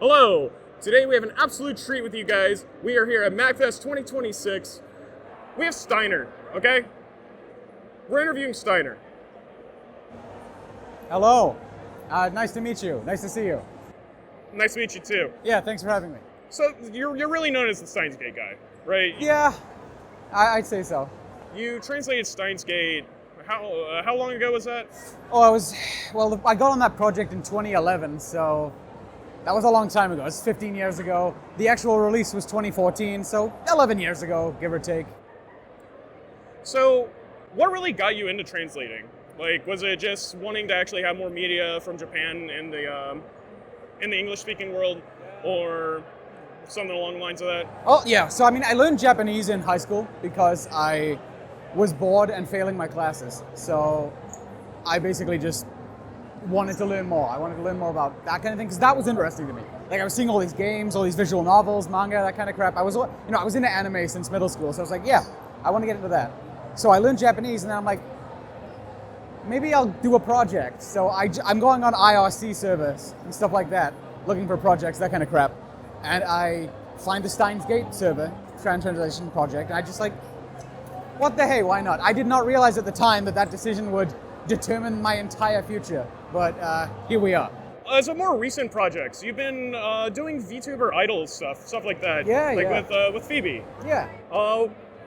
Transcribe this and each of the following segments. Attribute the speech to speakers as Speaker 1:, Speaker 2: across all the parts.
Speaker 1: Hello! Today we have an absolute treat with you guys. We are here at MAGFest 2026. We have Steiner, okay? We're interviewing Steiner.
Speaker 2: Hello. Nice to meet you. Nice to see you.
Speaker 1: Nice to meet you too.
Speaker 2: Yeah, thanks for having me.
Speaker 1: So you're really known as the Steins Gate guy, right?
Speaker 2: Yeah, I'd say so.
Speaker 1: You translated Steins Gate. How long ago was that?
Speaker 2: I got on that project in 2011, so that was a long time ago. It's 15 years ago. The actual release was 2014, so 11 years ago, give or take.
Speaker 1: So what really got you into translating? Like, was it just wanting to actually have more media from Japan in the English-speaking world, or something along the lines of that?
Speaker 2: Oh, yeah. So, I learned Japanese in high school because I was bored and failing my classes. So I basically just wanted to learn more. I wanted to learn more about that kind of thing because that was interesting to me. Like, I was seeing all these games, all these visual novels, manga, that kind of crap. I was into anime since middle school, so I was like, yeah, I want to get into that. So I learned Japanese, and then I'm like, maybe I'll do a project. So I'm going on IRC servers and stuff like that, looking for projects, that kind of crap. And I find the Steins Gate server, translation project, and I just like, what the hey, why not? I did not realize at the time that decision would determine my entire future, but here we are.
Speaker 1: As a more recent projects, you've been doing VTuber idol stuff like that.
Speaker 2: Yeah,
Speaker 1: with Phoebe.
Speaker 2: Yeah.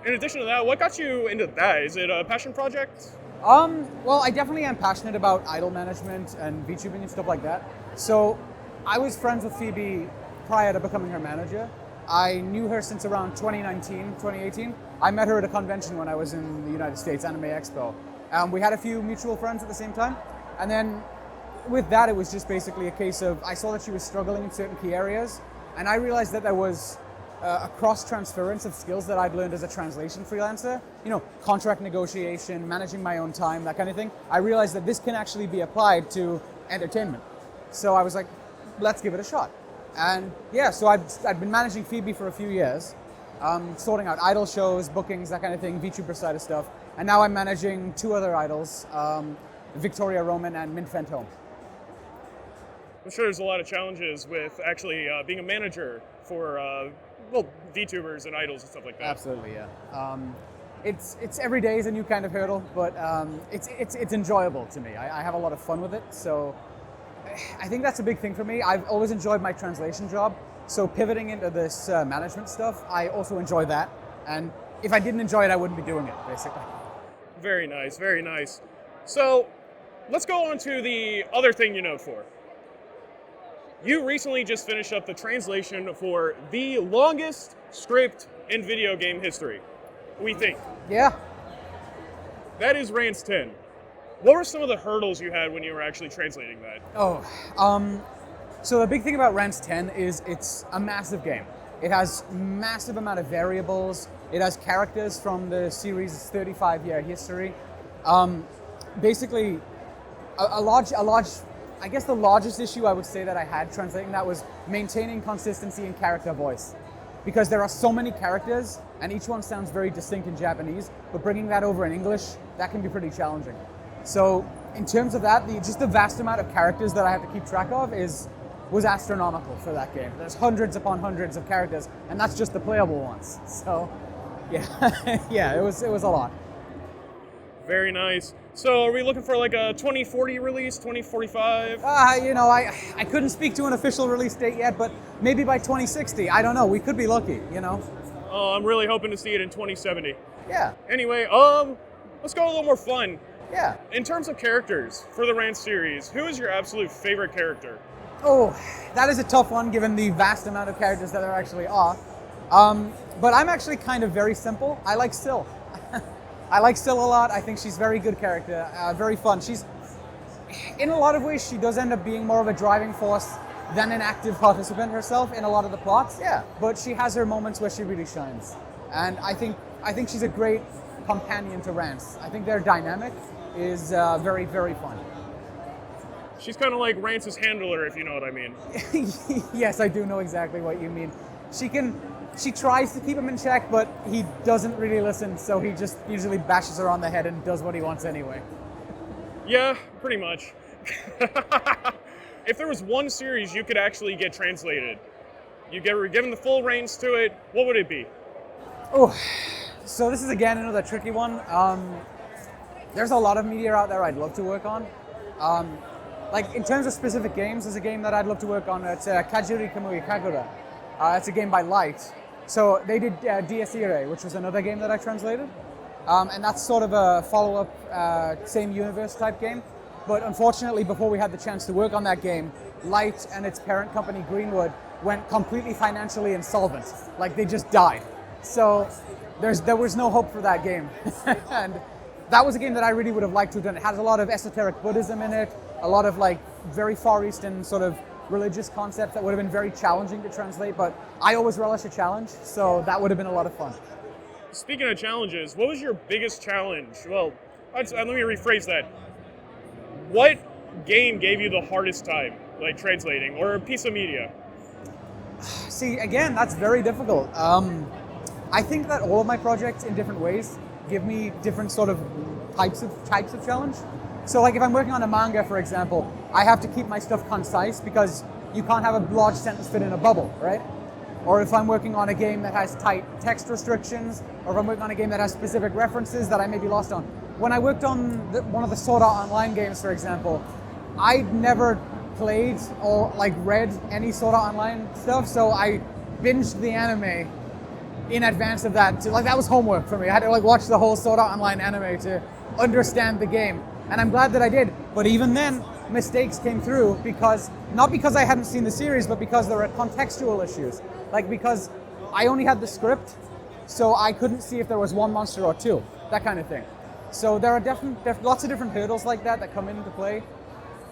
Speaker 1: In addition to that, what got you into that? Is it a passion project?
Speaker 2: Well, I definitely am passionate about idol management and VTubing and stuff like that. So I was friends with Phoebe prior to becoming her manager. I knew her since around 2019, 2018. I met her at a convention when I was in the United States, Anime Expo. We had a few mutual friends at the same time. And then with that, it was just basically a case of, I saw that she was struggling in certain key areas. And I realized that there was a cross-transference of skills that I'd learned as a translation freelancer. You know, contract negotiation, managing my own time, that kind of thing. I realized that this can actually be applied to entertainment. So I was like, let's give it a shot. And yeah, so I've been managing Phoebe for a few years, sorting out idol shows, bookings, that kind of thing, VTuber side of stuff. And now I'm managing two other idols, Victoria Roman and Mint Phantom.
Speaker 1: I'm sure there's a lot of challenges with actually being a manager for VTubers and idols and stuff like that.
Speaker 2: Absolutely, yeah. It's every day is a new kind of hurdle, but it's enjoyable to me. I have a lot of fun with it, so I think that's a big thing for me. I've always enjoyed my translation job, so pivoting into this management stuff, I also enjoy that. And if I didn't enjoy it, I wouldn't be doing it, basically.
Speaker 1: Very nice, very nice. So let's go on to the other thing you're known for. You recently just finished up the translation for the longest script in video game history, we think.
Speaker 2: Yeah.
Speaker 1: That is Rance X. What were some of the hurdles you had when you were actually translating that?
Speaker 2: So the big thing about Rance X is it's a massive game. It has massive amount of variables. It has characters from the series' 35-year history. Basically, I guess the largest issue I would say that I had translating that was maintaining consistency in character voice. Because there are so many characters, and each one sounds very distinct in Japanese, but bringing that over in English, that can be pretty challenging. So in terms of that, just the vast amount of characters that I have to keep track of was astronomical for that game. There's hundreds upon hundreds of characters, and that's just the playable ones. So yeah, yeah, it was a lot.
Speaker 1: Very nice. So are we looking for like a 2040 release, 2045?
Speaker 2: I couldn't speak to an official release date yet, but maybe by 2060. I don't know. We could be lucky, you know.
Speaker 1: I'm really hoping to see it in 2070.
Speaker 2: Yeah.
Speaker 1: Anyway, let's go a little more fun.
Speaker 2: Yeah.
Speaker 1: In terms of characters for the Rance series, who is your absolute favorite character?
Speaker 2: Oh, that is a tough one given the vast amount of characters that there actually are. But I'm actually kind of very simple. I like Syl. I like Syl a lot. I think she's a very good character, very fun. She's, in a lot of ways, she does end up being more of a driving force than an active participant herself in a lot of the plots. Yeah. But she has her moments where she really shines. And I think she's a great companion to Rance. I think their dynamic is very, very fun.
Speaker 1: She's kind of like Rance's handler, if you know what I mean.
Speaker 2: Yes, I do know exactly what you mean. She tries to keep him in check, but he doesn't really listen, so he just usually bashes her on the head and does what he wants anyway.
Speaker 1: Yeah, pretty much. if there was one series you could actually get translated, were given the full reins to it, what would it be?
Speaker 2: Oh, so this is again another tricky one. There's a lot of media out there I'd love to work on. Like in terms of specific games, there's a game that I'd love to work on. It's Kajiri Kamui Kagura. It's a game by Light. So they did Dies Irae, which was another game that I translated. And that's sort of a follow-up, same universe type game. But unfortunately, before we had the chance to work on that game, Light and its parent company, Greenwood, went completely financially insolvent. Like they just died. So there was no hope for that game. And that was a game that I really would have liked to have done. It has a lot of esoteric Buddhism in it, a lot of like very Far Eastern sort of religious concepts that would have been very challenging to translate, but I always relish a challenge, so that would have been a lot of fun.
Speaker 1: Speaking of challenges, what was your biggest challenge? Well, let me rephrase that. What game gave you the hardest time, like translating, or a piece of media?
Speaker 2: See, again, that's very difficult. I think that all of my projects in different ways give me different sort of types of challenge. So like if I'm working on a manga, for example, I have to keep my stuff concise because you can't have a large sentence fit in a bubble, right? Or if I'm working on a game that has tight text restrictions, or if I'm working on a game that has specific references that I may be lost on. When I worked on one of the Sword Art Online games, for example, I'd never played or like read any Sword Art Online stuff, so I binged the anime in advance of that. Like that was homework for me. I had to like watch the whole Sword Art Online anime to understand the game. And I'm glad that I did. But even then, mistakes came through not because I hadn't seen the series, but because there were contextual issues. Like because I only had the script, so I couldn't see if there was one monster or two, that kind of thing. So there are lots of different hurdles like that come into play,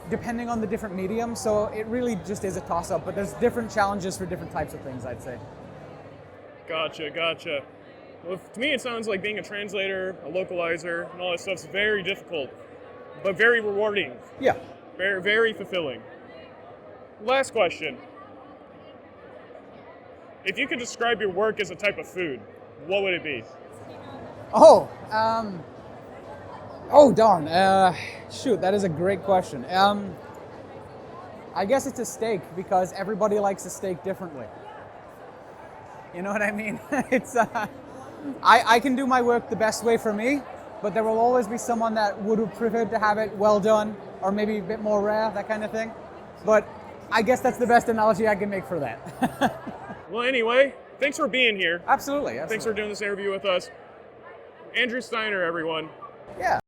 Speaker 2: depending on the different medium. So it really just is a toss-up, but there's different challenges for different types of things, I'd say.
Speaker 1: Gotcha. Well, to me, it sounds like being a translator, a localizer, and all that stuff's very difficult, but very rewarding.
Speaker 2: Yeah.
Speaker 1: Very, very fulfilling. Last question. If you could describe your work as a type of food, what would it be?
Speaker 2: Oh darn. Shoot, that is a great question. I guess it's a steak because everybody likes a steak differently. You know what I mean? It's I can do my work the best way for me, but there will always be someone that would have preferred to have it well done or maybe a bit more rare, that kind of thing. But I guess that's the best analogy I can make for that.
Speaker 1: Well, anyway, thanks for being here.
Speaker 2: Absolutely.
Speaker 1: Thanks for doing this interview with us. Andrew Steiner, everyone.
Speaker 2: Yeah.